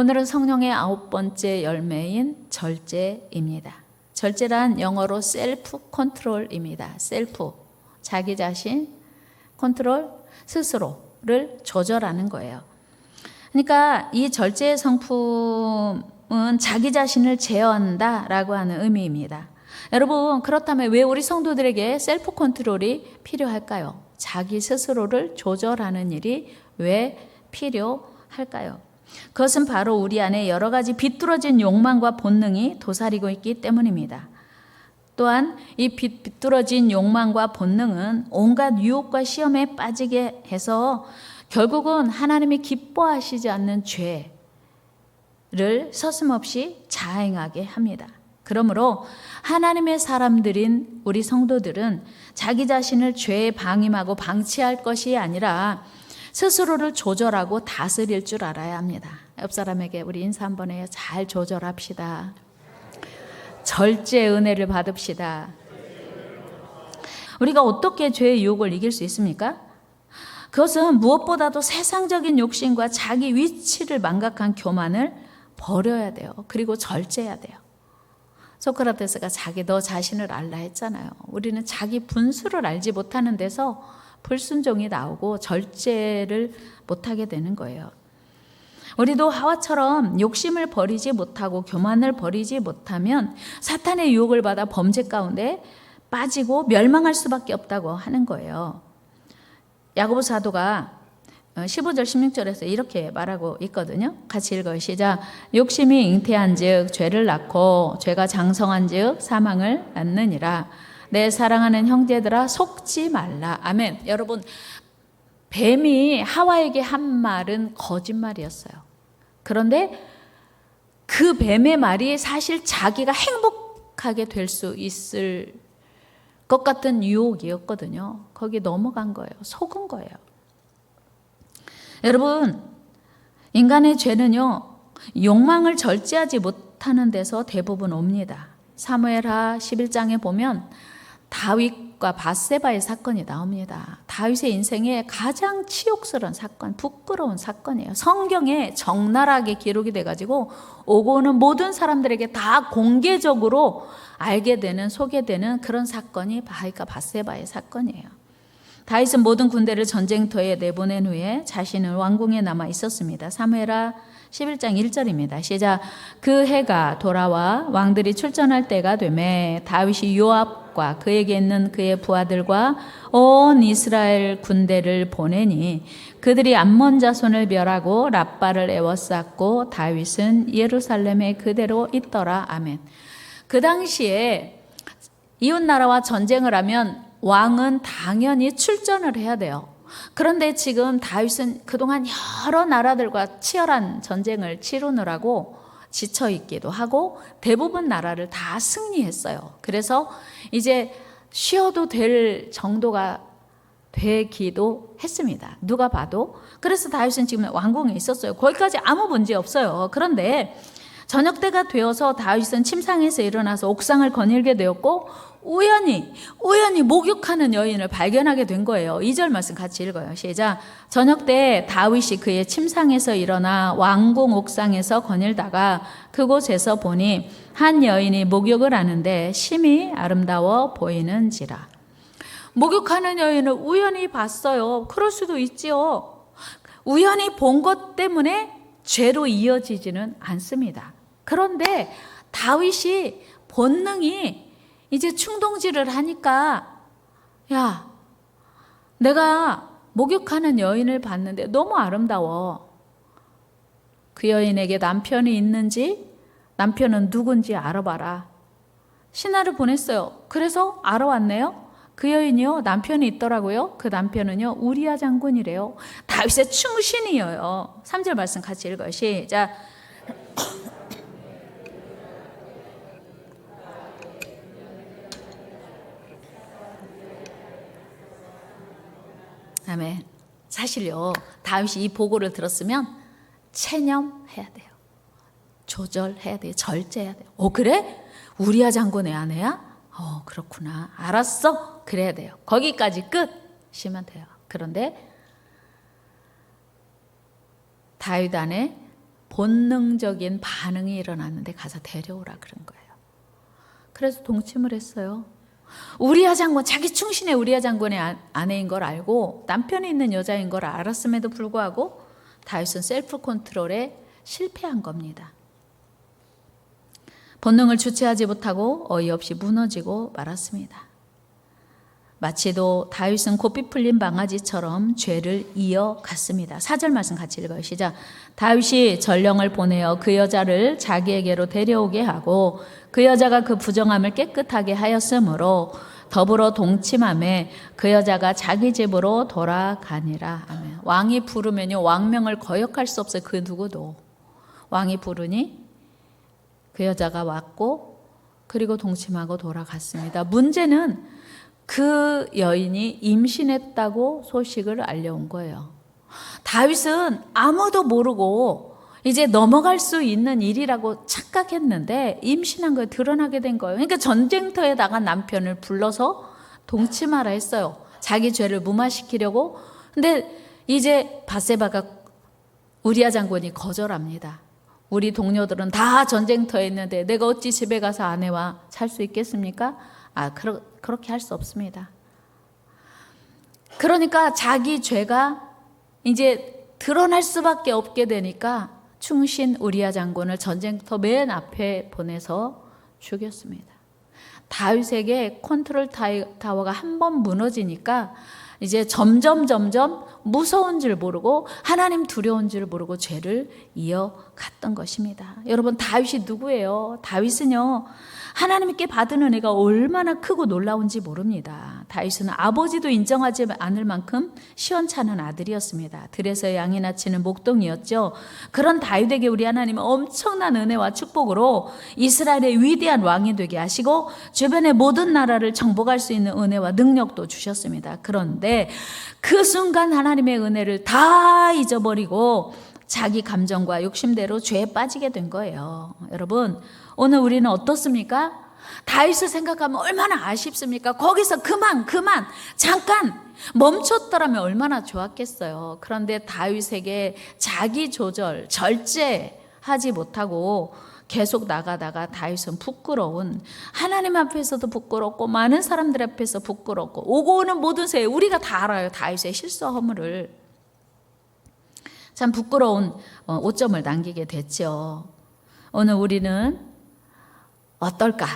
오늘은 성령의 9번째 열매인 절제입니다. 절제란 영어로 셀프 컨트롤입니다. 셀프, 자기 자신, 컨트롤, 스스로를 조절하는 거예요. 그러니까 이 절제의 성품은 자기 자신을 제어한다라고 하는 의미입니다. 여러분, 그렇다면 왜 우리 성도들에게 셀프 컨트롤이 필요할까요? 자기 스스로를 조절하는 일이 왜 필요할까요? 그것은 바로 우리 안에 여러 가지 비뚤어진 욕망과 본능이 도사리고 있기 때문입니다. 또한 이 비뚤어진 욕망과 본능은 온갖 유혹과 시험에 빠지게 해서 결국은 하나님이 기뻐하시지 않는 죄를 서슴없이 자행하게 합니다. 그러므로 하나님의 사람들인 우리 성도들은 자기 자신을 죄에 방임하고 방치할 것이 아니라 스스로를 조절하고 다스릴 줄 알아야 합니다. 옆 사람에게 우리 인사 한번 해요. 잘 조절합시다. 절제 은혜를 받읍시다. 우리가 어떻게 죄의 유혹을 이길 수 있습니까? 그것은 무엇보다도 세상적인 욕심과 자기 위치를 망각한 교만을 버려야 돼요. 그리고 절제해야 돼요. 소크라테스가 너 자신을 알라 했잖아요. 우리는 자기 분수를 알지 못하는 데서 불순종이 나오고 절제를 못하게 되는 거예요. 우리도 하와처럼 욕심을 버리지 못하고 교만을 버리지 못하면 사탄의 유혹을 받아 범죄 가운데 빠지고 멸망할 수밖에 없다고 하는 거예요. 야고보 사도가 15절 16절에서 이렇게 말하고 있거든요. 같이 읽어요. 시작. 욕심이 잉태한 즉 죄를 낳고 죄가 장성한 즉 사망을 낳느니라. 내 사랑하는 형제들아 속지 말라. 아멘. 여러분, 뱀이 하와에게 한 말은 거짓말이었어요. 그런데 그 뱀의 말이 사실 자기가 행복하게 될 수 있을 것 같은 유혹이었거든요. 거기 넘어간 거예요. 속은 거예요. 여러분, 인간의 죄는요, 욕망을 절제하지 못하는 데서 대부분 옵니다. 사무엘하 11장에 보면 다윗과 밧세바의 사건이 나옵니다. 다윗의 인생에 가장 치욕스러운 사건, 부끄러운 사건이에요. 성경에 적나라하게 기록이 돼가지고 오고 오는 모든 사람들에게 다 공개적으로 알게 되는, 소개되는 그런 사건이 다윗과 밧세바의 사건이에요. 다윗은 모든 군대를 전쟁터에 내보낸 후에 자신은 왕궁에 남아 있었습니다. 사무엘하 11장 1절입니다. 시작. 그 해가 돌아와 왕들이 출전할 때가 되매 다윗이 요압과 그에게 있는 그의 부하들과 온 이스라엘 군대를 보내니 그들이 암몬 자손을 멸하고 랍바를 에워쌌고 다윗은 예루살렘에 그대로 있더라. 아멘. 그 당시에 이웃나라와 전쟁을 하면 왕은 당연히 출전을 해야 돼요. 그런데 지금 다윗은 그동안 여러 나라들과 치열한 전쟁을 치르느라고 지쳐 있기도 하고 대부분 나라를 다 승리했어요. 그래서 이제 쉬어도 될 정도가 되기도 했습니다. 누가 봐도. 그래서 다윗은 지금 왕궁에 있었어요. 거기까지 아무 문제 없어요. 그런데 저녁 때가 되어서 다윗은 침상에서 일어나서 옥상을 거닐게 되었고 우연히 목욕하는 여인을 발견하게 된 거예요. 2절 말씀 같이 읽어요. 시작. 저녁 때 다윗이 그의 침상에서 일어나 왕궁 옥상에서 거닐다가 그곳에서 보니 한 여인이 목욕을 하는데 심히 아름다워 보이는지라. 목욕하는 여인을 우연히 봤어요. 그럴 수도 있지요. 우연히 본 것 때문에 죄로 이어지지는 않습니다. 그런데 다윗이 본능이 이제 충동질을 하니까 야, 내가 목욕하는 여인을 봤는데 너무 아름다워. 그 여인에게 남편이 있는지 남편은 누군지 알아봐라. 신하를 보냈어요. 그래서 알아왔네요. 그 여인이요 남편이 있더라고요. 그 남편은요 우리야 장군이래요. 다윗의 충신이에요. 3절 말씀 같이 읽어요. 시작. 아멘. 사실요 다윗이 이 보고를 들었으면 체념해야 돼요. 조절해야 돼요. 절제해야 돼요. 그래? 우리야 장군의 아내야? 그렇구나. 알았어. 그래야 돼요. 거기까지 끝이면 돼요. 그런데 다윗 안에 본능적인 반응이 일어났는데 가서 데려오라 그런 거예요. 그래서 동침을 했어요. 우리아 장군, 자기 충신의 우리아 장군의 아내인 걸 알고 남편이 있는 여자인 걸 알았음에도 불구하고 다윗은 셀프 컨트롤에 실패한 겁니다. 본능을 주체하지 못하고 어이없이 무너지고 말았습니다. 마치도 다윗은 고삐 풀린 방아지처럼 죄를 이어갔습니다. 4절 말씀 같이 읽어요. 시작. 다윗이 전령을 보내어 그 여자를 자기에게로 데려오게 하고 그 여자가 그 부정함을 깨끗하게 하였으므로 더불어 동침함에 그 여자가 자기 집으로 돌아가니라. 아멘. 왕이 부르면요, 왕명을 거역할 수 없어요. 그 누구도. 왕이 부르니 그 여자가 왔고 그리고 동침하고 돌아갔습니다. 문제는 그 여인이 임신했다고 소식을 알려온 거예요. 다윗은 아무도 모르고 이제 넘어갈 수 있는 일이라고 착각했는데 임신한 거에 드러나게 된 거예요. 그러니까 전쟁터에 나간 남편을 불러서 동침하라 했어요. 자기 죄를 무마시키려고. 근데 이제 바세바가 우리아 장군이 거절합니다. 우리 동료들은 다 전쟁터에 있는데 내가 어찌 집에 가서 아내와 살 수 있겠습니까? 그렇게 할 수 없습니다. 그러니까 자기 죄가 이제 드러날 수밖에 없게 되니까 충신 우리아 장군을 전쟁터 맨 앞에 보내서 죽였습니다. 다윗에게 컨트롤 타워가 한 번 무너지니까 이제 점점 무서운 줄 모르고 하나님 두려운 줄 모르고 죄를 이어갔던 것입니다. 여러분, 다윗이 누구예요? 다윗은요, 하나님께 받은 은혜가 얼마나 크고 놀라운지 모릅니다. 다윗은 아버지도 인정하지 않을 만큼 시원찮은 아들이었습니다. 들에서 양이 낳치는 목동이었죠. 그런 다윗에게 우리 하나님은 엄청난 은혜와 축복으로 이스라엘의 위대한 왕이 되게 하시고 주변의 모든 나라를 정복할 수 있는 은혜와 능력도 주셨습니다. 그런데 그 순간 하나님의 은혜를 다 잊어버리고 자기 감정과 욕심대로 죄에 빠지게 된 거예요. 여러분, 오늘 우리는 어떻습니까? 다윗을 생각하면 얼마나 아쉽습니까? 거기서 그만 잠깐 멈췄더라면 얼마나 좋았겠어요. 그런데 다윗에게 자기 조절, 절제하지 못하고 계속 나가다가 다윗은 부끄러운, 하나님 앞에서도 부끄럽고 많은 사람들 앞에서 부끄럽고 오고 오는 모든 새, 우리가 다 알아요. 다윗의 실수 허물을. 참 부끄러운 오점을 남기게 됐죠. 오늘 우리는 어떨까?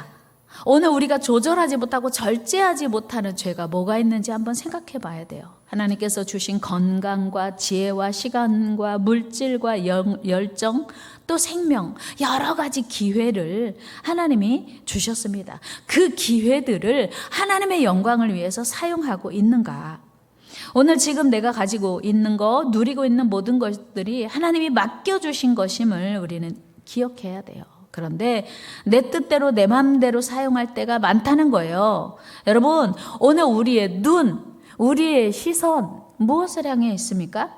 오늘 우리가 조절하지 못하고 절제하지 못하는 죄가 뭐가 있는지 한번 생각해 봐야 돼요. 하나님께서 주신 건강과 지혜와 시간과 물질과 열정, 또 생명, 여러 가지 기회를 하나님이 주셨습니다. 그 기회들을 하나님의 영광을 위해서 사용하고 있는가? 오늘 지금 내가 가지고 있는 거, 누리고 있는 모든 것들이 하나님이 맡겨주신 것임을 우리는 기억해야 돼요. 그런데 내 뜻대로 내 마음대로 사용할 때가 많다는 거예요. 여러분, 오늘 우리의 눈, 우리의 시선 무엇을 향해 있습니까?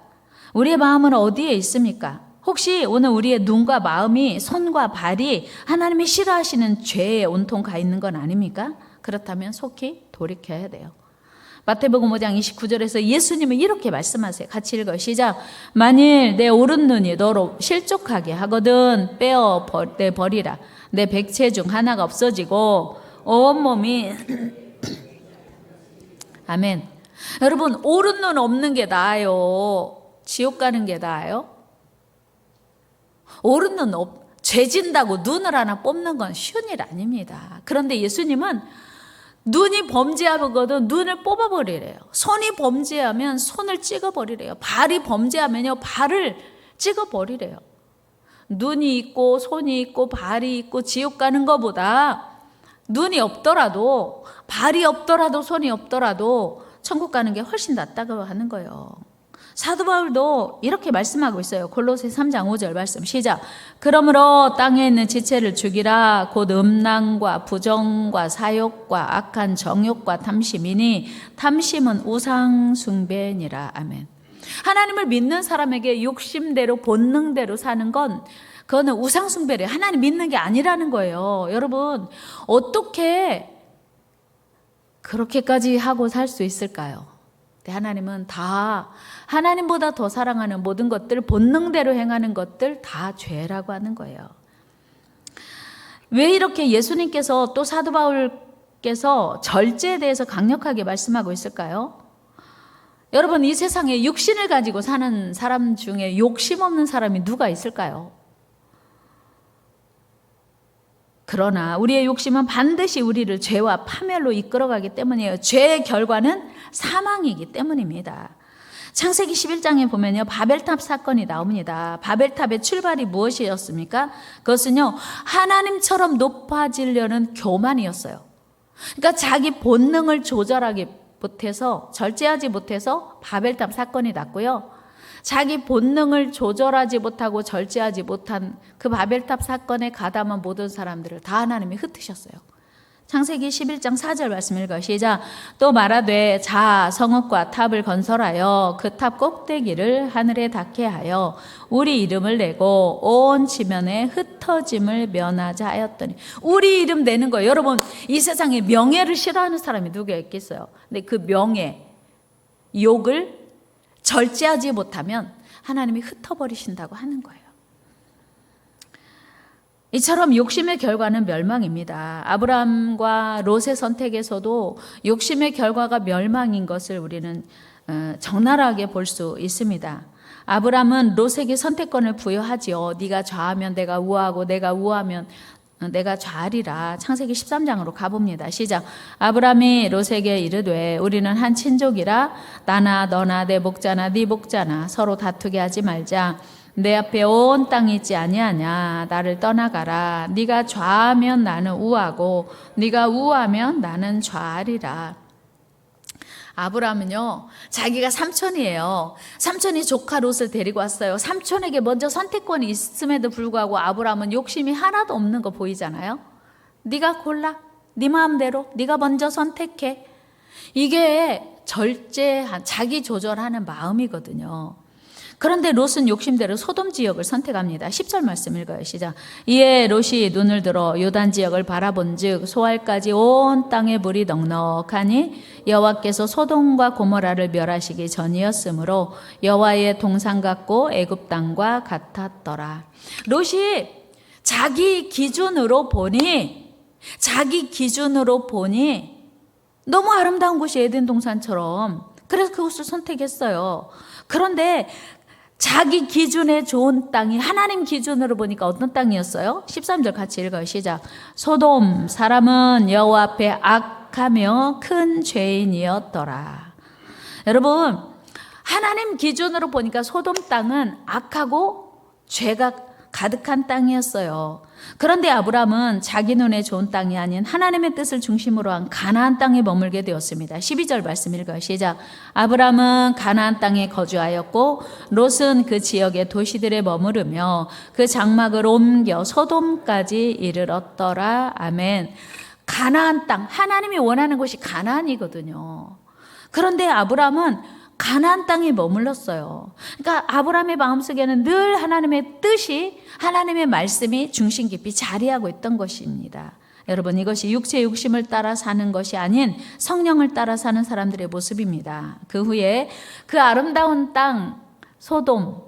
우리의 마음은 어디에 있습니까? 혹시 오늘 우리의 눈과 마음이, 손과 발이 하나님이 싫어하시는 죄에 온통 가 있는 건 아닙니까? 그렇다면 속히 돌이켜야 돼요. 마태복음 5장 29절에서 예수님은 이렇게 말씀하세요. 같이 읽어요. 시작. 만일 내 오른 눈이 너로 실족하게 하거든 빼어버리라. 내 백체 중 하나가 없어지고 온몸이 아멘. 여러분, 오른 눈 없는 게 나아요? 지옥 가는 게 나아요? 오른 눈 죄진다고 눈을 하나 뽑는 건 쉬운 일 아닙니다. 그런데 예수님은 눈이 범죄하거든 눈을 뽑아버리래요. 손이 범죄하면 손을 찍어버리래요. 발이 범죄하면요, 발을 찍어버리래요. 눈이 있고 손이 있고 발이 있고 지옥 가는 것보다 눈이 없더라도, 발이 없더라도, 손이 없더라도 천국 가는 게 훨씬 낫다고 하는 거예요. 사도 바울도 이렇게 말씀하고 있어요. 골로새 3장 5절 말씀 시작. 그러므로 땅에 있는 지체를 죽이라. 곧 음란과 부정과 사욕과 악한 정욕과 탐심이니 탐심은 우상 숭배니라. 아멘. 하나님을 믿는 사람에게 욕심대로 본능대로 사는 건 그거는 우상 숭배래요. 하나님 믿는 게 아니라는 거예요. 여러분, 어떻게 그렇게까지 하고 살 수 있을까요? 하나님은 다 하나님보다 더 사랑하는 모든 것들, 본능대로 행하는 것들 다 죄라고 하는 거예요. 왜 이렇게 예수님께서 또 사도 바울께서 절제에 대해서 강력하게 말씀하고 있을까요? 여러분, 이 세상에 육신을 가지고 사는 사람 중에 욕심 없는 사람이 누가 있을까요? 그러나 우리의 욕심은 반드시 우리를 죄와 파멸로 이끌어가기 때문이에요. 죄의 결과는 사망이기 때문입니다. 창세기 11장에 보면요, 바벨탑 사건이 나옵니다. 바벨탑의 출발이 무엇이었습니까? 그것은요, 하나님처럼 높아지려는 교만이었어요. 그러니까 자기 본능을 조절하기 못해서, 절제하지 못해서 바벨탑 사건이 났고요. 자기 본능을 조절하지 못하고 절제하지 못한 그 바벨탑 사건에 가담한 모든 사람들을 다 하나님이 흩으셨어요. 창세기 11장 4절 말씀 읽어 시작. 또 말하되 자 성읍과 탑을 건설하여 그 탑 꼭대기를 하늘에 닿게 하여 우리 이름을 내고 온 지면에 흩어짐을 면하자 하였더니. 우리 이름 내는 거예요. 여러분, 이 세상에 명예를 싫어하는 사람이 누가 있겠어요? 근데 그 명예, 욕을 절제하지 못하면 하나님이 흩어버리신다고 하는 거예요. 이처럼 욕심의 결과는 멸망입니다. 아브라함과 롯의 선택에서도 욕심의 결과가 멸망인 것을 우리는 적나라하게 볼 수 있습니다. 아브라함은 롯에게 선택권을 부여하지요. 네가 좌하면 내가 우하고 내가 우하면 내가 좌하리라. 창세기 13장으로 가봅니다. 시작. 아브라함이 롯에게 이르되 우리는 한 친족이라 나나 너나 내 목자나 네 목자나 서로 다투게 하지 말자. 내 앞에 온 땅이 있지 아니하냐. 나를 떠나가라. 네가 좌하면 나는 우하고 네가 우하면 나는 좌하리라. 아브라함은요, 자기가 삼촌이에요. 삼촌이 조카 롯을 데리고 왔어요. 삼촌에게 먼저 선택권이 있음에도 불구하고 아브라함은 욕심이 하나도 없는 거 보이잖아요. 네가 골라. 네 마음대로. 네가 먼저 선택해. 이게 절제한, 자기 조절하는 마음이거든요. 그런데 롯은 욕심대로 소돔 지역을 선택합니다. 10절 말씀 읽어요. 시작. 이에 롯이 눈을 들어 요단 지역을 바라본즉 소알까지 온 땅에 물이 넉넉하니 여호와께서 소돔과 고모라를 멸하시기 전이었으므로 여호와의 동산 같고 애굽 땅과 같았더라. 롯이 자기 기준으로 보니 너무 아름다운 곳이 에덴 동산처럼, 그래서 그곳을 선택했어요. 그런데 자기 기준에 좋은 땅이 하나님 기준으로 보니까 어떤 땅이었어요? 13절 같이 읽어요. 시작. 소돔 사람은 여호와 앞에 악하며 큰 죄인이었더라. 여러분, 하나님 기준으로 보니까 소돔 땅은 악하고 죄가 가득한 땅이었어요. 그런데 아브라함은 자기 눈에 좋은 땅이 아닌 하나님의 뜻을 중심으로 한 가나안 땅에 머물게 되었습니다. 12절 말씀 읽어요. 시작. 아브라함은 가나안 땅에 거주하였고 롯은 그 지역의 도시들에 머무르며 그 장막을 옮겨 소돔까지 이르렀더라. 아멘. 가나안 땅, 하나님이 원하는 곳이 가나안이거든요. 그런데 아브라함은 가나안 땅에 머물렀어요. 그러니까 아브라함의 마음속에는 늘 하나님의 뜻이, 하나님의 말씀이 중심 깊이 자리하고 있던 것입니다. 여러분, 이것이 육체의 욕심을 따라 사는 것이 아닌 성령을 따라 사는 사람들의 모습입니다. 그 후에 그 아름다운 땅 소돔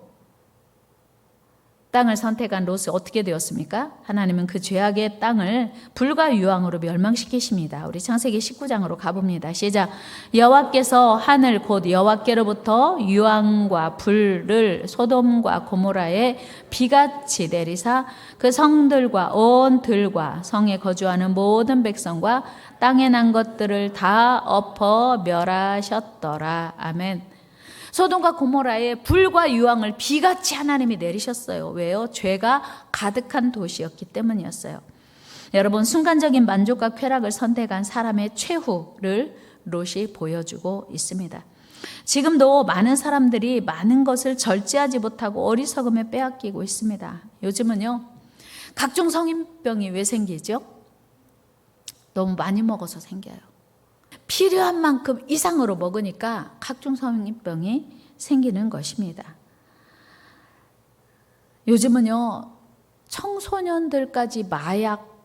땅을 선택한 롯이 어떻게 되었습니까? 하나님은 그 죄악의 땅을 불과 유황으로 멸망시키십니다. 우리 창세기 19장으로 가봅니다. 시작. 여호와께서 하늘 곧 여호와께로부터 유황과 불을 소돔과 고모라에 비같이 내리사 그 성들과 온 들과 성에 거주하는 모든 백성과 땅에 난 것들을 다 엎어 멸하셨더라. 아멘. 소돔과 고모라에 불과 유황을 비같이 하나님이 내리셨어요. 왜요? 죄가 가득한 도시였기 때문이었어요. 여러분, 순간적인 만족과 쾌락을 선택한 사람의 최후를 롯이 보여주고 있습니다. 지금도 많은 사람들이 많은 것을 절제하지 못하고 어리석음에 빼앗기고 있습니다. 요즘은요, 각종 성인병이 왜 생기죠? 너무 많이 먹어서 생겨요. 필요한 만큼 이상으로 먹으니까 각종 성인병이 생기는 것입니다. 요즘은요, 청소년들까지 마약,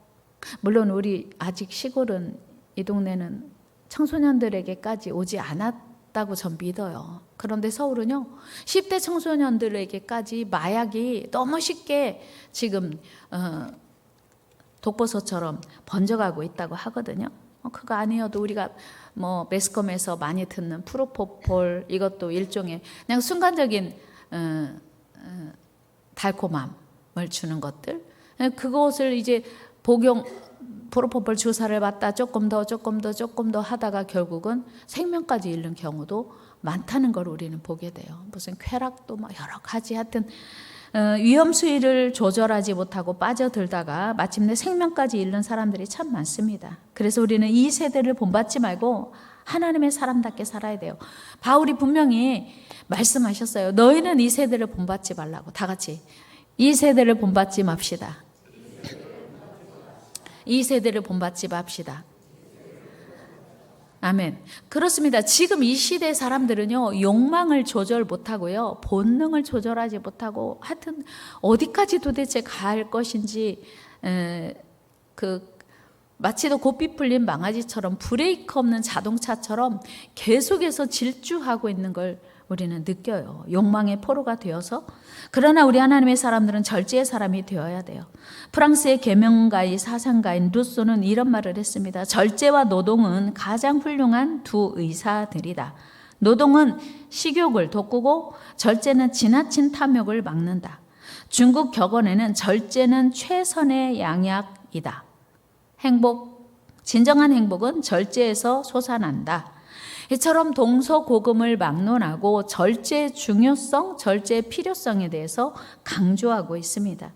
물론 우리 아직 시골은, 이 동네는 청소년들에게까지 오지 같다고 전 믿어요. 그런데 서울은요, 10대 청소년들에게까지 마약이 너무 쉽게 지금 독버섯처럼 번져가고 있다고 하거든요. 그거 아니어도 우리가 뭐 매스컴에서 많이 듣는 프로포폴, 이것도 일종의 그냥 순간적인 달콤함을 주는 것들, 그것을 이제 프로포폴 주사를 받다 조금 더 하다가 결국은 생명까지 잃는 경우도 많다는 걸 우리는 보게 돼요. 무슨 쾌락도 뭐 여러 가지, 하여튼 위험 수위를 조절하지 못하고 빠져들다가 마침내 생명까지 잃는 사람들이 참 많습니다. 그래서 우리는 이 세대를 본받지 말고 하나님의 사람답게 살아야 돼요. 바울이 분명히 말씀하셨어요. 너희는 이 세대를 본받지 말라고. 다 같이 이 세대를 본받지 맙시다. 이 세대를 본받지 맙시다. 아멘. 그렇습니다. 지금 이 시대 사람들은요, 욕망을 조절 못하고요, 본능을 조절하지 못하고, 하여튼 어디까지 도대체 갈 것인지, 마치도 고삐 풀린 망아지처럼, 브레이크 없는 자동차처럼 계속해서 질주하고 있는 걸 우리는 느껴요. 욕망의 포로가 되어서. 그러나 우리 하나님의 사람들은 절제의 사람이 되어야 돼요. 프랑스의 계명가의 사상가인 루소는 이런 말을 했습니다. 절제와 노동은 가장 훌륭한 두 의사들이다. 노동은 식욕을 돋구고 절제는 지나친 탐욕을 막는다. 중국 격언에는 절제는 최선의 양약이다. 진정한 행복은 절제에서 솟아난다. 이처럼 동서고금을 막론하고 절제의 중요성, 절제의 필요성에 대해서 강조하고 있습니다.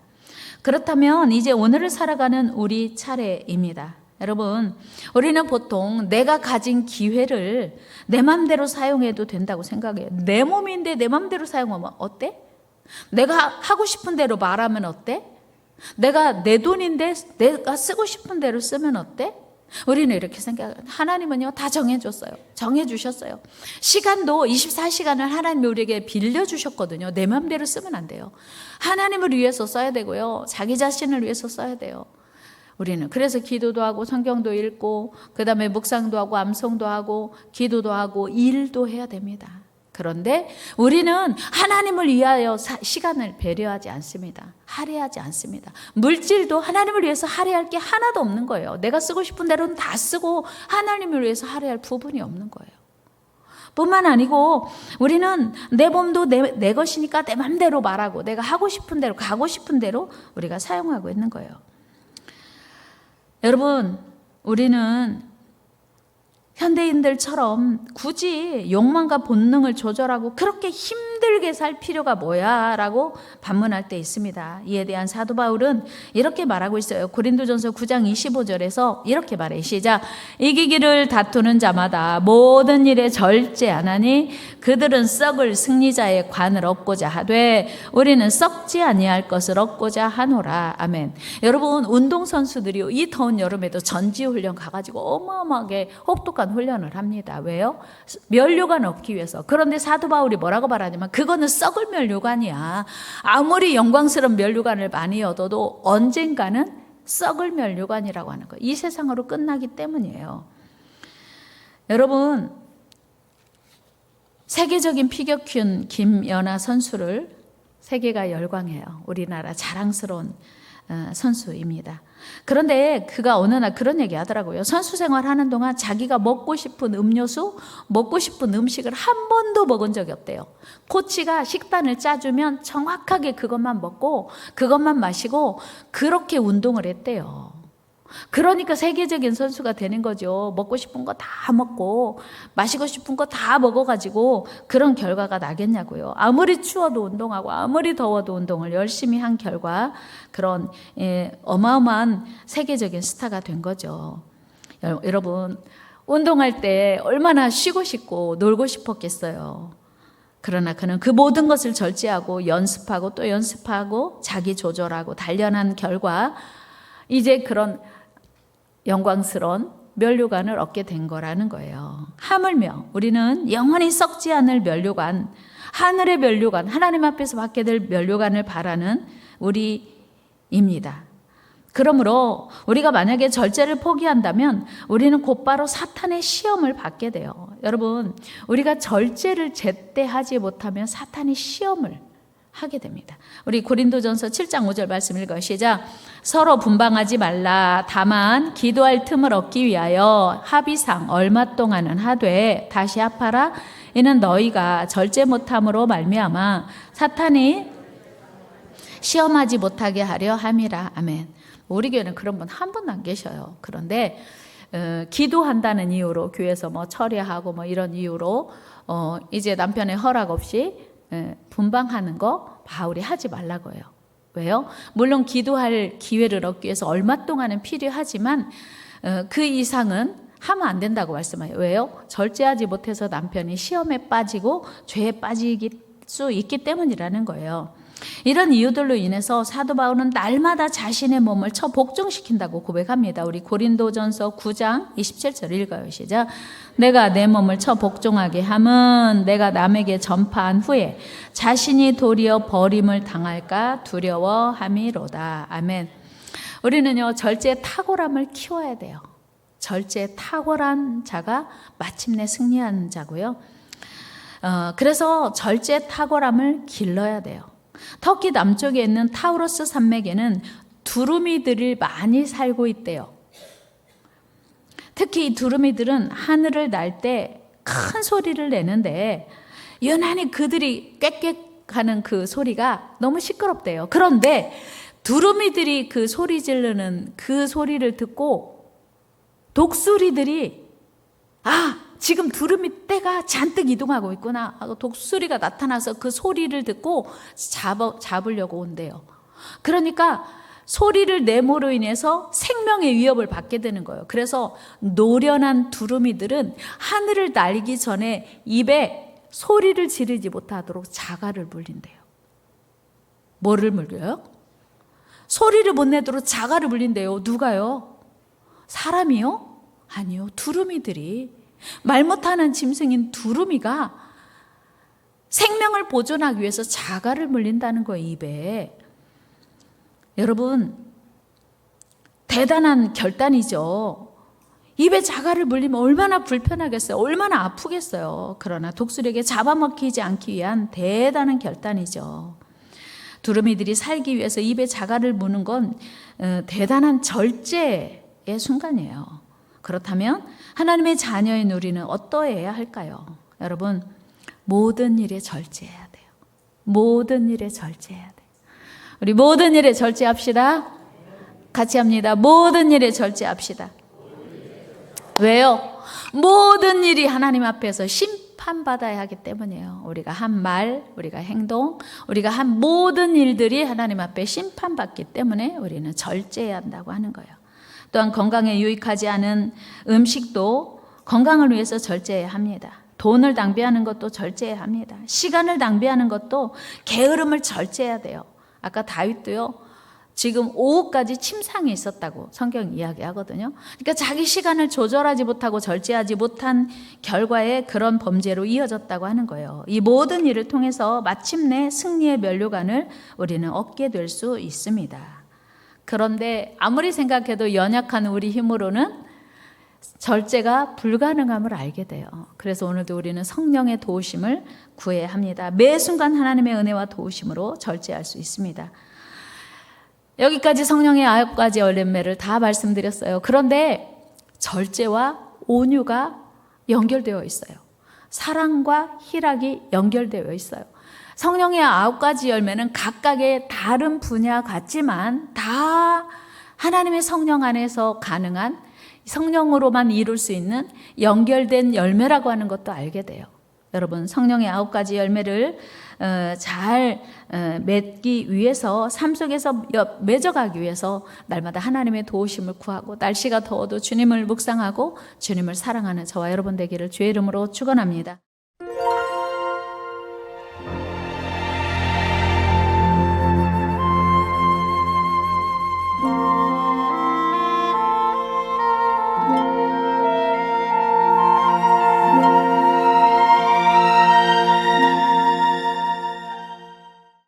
그렇다면 이제 오늘을 살아가는 우리 차례입니다. 여러분, 우리는 보통 내가 가진 기회를 내 맘대로 사용해도 된다고 생각해요. 내 몸인데 내 맘대로 사용하면 어때? 내가 하고 싶은 대로 말하면 어때? 내가 내 돈인데 내가 쓰고 싶은 대로 쓰면 어때? 우리는 이렇게 생각해요. 하나님은요, 다 정해줬어요. 정해주셨어요. 시간도 24시간을 하나님이 우리에게 빌려주셨거든요. 내 마음대로 쓰면 안 돼요. 하나님을 위해서 써야 되고요, 자기 자신을 위해서 써야 돼요. 우리는 그래서 기도도 하고 성경도 읽고 그 다음에 묵상도 하고 암송도 하고 기도도 하고 일도 해야 됩니다. 그런데 우리는 하나님을 위하여 시간을 배려하지 않습니다. 할애하지 않습니다. 물질도 하나님을 위해서 할애할 게 하나도 없는 거예요. 내가 쓰고 싶은 대로는 다 쓰고 하나님을 위해서 할애할 부분이 없는 거예요. 뿐만 아니고 우리는 내 몸도 내 것이니까 내 맘대로 말하고 내가 하고 싶은 대로 가고 싶은 대로 우리가 사용하고 있는 거예요. 여러분, 우리는 현대인들처럼 굳이 욕망과 본능을 조절하고 그렇게 힘들게 살 필요가 뭐야? 라고 반문할 때 있습니다. 이에 대한 사도 바울은 이렇게 말하고 있어요. 고린도전서 9장 25절에서 이렇게 말해. 시작. 이기기를 다투는 자마다 모든 일에 절제하나니 그들은 썩을 승리자의 관을 얻고자 하되 우리는 썩지 아니할 것을 얻고자 하노라. 아멘. 여러분, 운동선수들이 이 더운 여름에도 전지훈련 가가지고 어마어마하게 혹독한 훈련을 합니다. 왜요? 면류관 얻기 위해서. 그런데 사도 바울이 뭐라고 말하냐면 그거는 썩을 면류관이야. 아무리 영광스러운 면류관을 많이 얻어도 언젠가는 썩을 면류관이라고 하는 거예요. 이 세상으로 끝나기 때문이에요. 여러분, 세계적인 피겨큐 김연아 선수를 세계가 열광해요. 우리나라 자랑스러운 선수입니다. 그런데 그가 어느 날 그런 얘기 하더라고요. 선수 생활하는 동안 자기가 먹고 싶은 음료수, 먹고 싶은 음식을 한 번도 먹은 적이 없대요. 코치가 식단을 짜주면 정확하게 그것만 먹고 그것만 마시고 그렇게 운동을 했대요. 그러니까 세계적인 선수가 되는 거죠. 먹고 싶은 거 다 먹고 마시고 싶은 거 다 먹어가지고 그런 결과가 나겠냐고요. 아무리 추워도 운동하고 아무리 더워도 운동을 열심히 한 결과 그런 어마어마한 세계적인 스타가 된 거죠. 여러분, 운동할 때 얼마나 쉬고 싶고 놀고 싶었겠어요. 그러나 그는 그 모든 것을 절제하고 연습하고 또 연습하고 자기 조절하고 단련한 결과 이제 그런 영광스러운 면류관을 얻게 된 거라는 거예요. 하물며 우리는 영원히 썩지 않을 면류관, 하늘의 면류관, 하나님 앞에서 받게 될 면류관을 바라는 우리입니다. 그러므로 우리가 만약에 절제를 포기한다면 우리는 곧바로 사탄의 시험을 받게 돼요. 여러분, 우리가 절제를 제때 하지 못하면 사탄이 시험을 하게 됩니다. 우리 고린도전서 7장 5절 말씀 읽어요. 시작. 서로 분방하지 말라. 다만 기도할 틈을 얻기 위하여 합의상 얼마 동안은 하되 다시 합하라. 이는 너희가 절제 못함으로 말미암아 사탄이 시험하지 못하게 하려 함이라. 아멘. 우리 교회는 그런 분 한 분도 안 계셔요. 그런데 기도한다는 이유로 교회에서 뭐 처리하고 뭐 이런 이유로 이제 남편의 허락 없이 분방하는 거 바울이 하지 말라고 해요. 왜요? 물론 기도할 기회를 얻기 위해서 얼마 동안은 필요하지만 그 이상은 하면 안 된다고 말씀해요. 왜요? 절제하지 못해서 남편이 시험에 빠지고 죄에 빠질 수 있기 때문이라는 거예요. 이런 이유들로 인해서 사도 바울은 날마다 자신의 몸을 복종시킨다고 고백합니다. 우리 고린도전서 9장 27절 읽어요. 시작. 내가 내 몸을 복종하게 함은 내가 남에게 전파한 후에 자신이 도리어 버림을 당할까 두려워함이로다. 아멘. 우리는요, 절제의 탁월함을 키워야 돼요. 절제의 탁월한 자가 마침내 승리하는 자고요. 그래서 절제의 탁월함을 길러야 돼요. 터키 남쪽에 있는 타우러스 산맥에는 두루미들이 많이 살고 있대요. 특히 이 두루미들은 하늘을 날 때 큰 소리를 내는데 유난히 그들이 꽥꽥하는 그 소리가 너무 시끄럽대요. 그런데 두루미들이 그 소리 지르는 그 소리를 듣고 독수리들이 지금 두루미 떼가 잔뜩 이동하고 있구나 하고 독수리가 나타나서 그 소리를 듣고 잡으려고 온대요. 그러니까 소리를 내므로 인해서 생명의 위협을 받게 되는 거예요. 그래서 노련한 두루미들은 하늘을 날기 전에 입에 소리를 지르지 못하도록 자갈을 물린대요. 뭐를 물려요? 소리를 못 내도록 자갈을 물린대요. 누가요? 사람이요? 아니요. 두루미들이. 말 못하는 짐승인 두루미가 생명을 보존하기 위해서 자갈을 물린다는 거예요, 입에. 여러분, 대단한 결단이죠. 입에 자갈을 물리면 얼마나 불편하겠어요. 얼마나 아프겠어요. 그러나 독수리에게 잡아먹히지 않기 위한 대단한 결단이죠. 두루미들이 살기 위해서 입에 자갈을 무는 건 대단한 절제의 순간이에요. 그렇다면 하나님의 자녀인 우리는 어떠해야 할까요? 여러분, 모든 일에 절제해야 돼요. 모든 일에 절제해야 돼요. 우리 모든 일에 절제합시다. 같이 합니다. 모든 일에 절제합시다. 왜요? 모든 일이 하나님 앞에서 심판받아야 하기 때문이에요. 우리가 한 말, 우리가 행동, 우리가 한 모든 일들이 하나님 앞에 심판받기 때문에 우리는 절제해야 한다고 하는 거예요. 또한 건강에 유익하지 않은 음식도 건강을 위해서 절제해야 합니다. 돈을 낭비하는 것도 절제해야 합니다. 시간을 낭비하는 것도 게으름을 절제해야 돼요. 아까 다윗도요, 지금 오후까지 침상에 있었다고 성경 이야기하거든요. 그러니까 자기 시간을 조절하지 못하고 절제하지 못한 결과에 그런 범죄로 이어졌다고 하는 거예요. 이 모든 일을 통해서 마침내 승리의 면류관을 우리는 얻게 될 수 있습니다. 그런데 아무리 생각해도 연약한 우리 힘으로는 절제가 불가능함을 알게 돼요. 그래서 오늘도 우리는 성령의 도우심을 구해야 합니다. 매 순간 하나님의 은혜와 도우심으로 절제할 수 있습니다. 여기까지 성령의 9가지 열매를 다 말씀드렸어요. 그런데 절제와 온유가 연결되어 있어요. 사랑과 희락이 연결되어 있어요. 성령의 9가지 열매는 각각의 다른 분야 같지만 다 하나님의 성령 안에서 가능한 성령으로만 이룰 수 있는 연결된 열매라고 하는 것도 알게 돼요. 여러분, 성령의 9가지 열매를 잘 맺기 위해서, 삶 속에서 맺어가기 위해서 날마다 하나님의 도우심을 구하고, 날씨가 더워도 주님을 묵상하고 주님을 사랑하는 저와 여러분 되기를 주의 이름으로 축원합니다.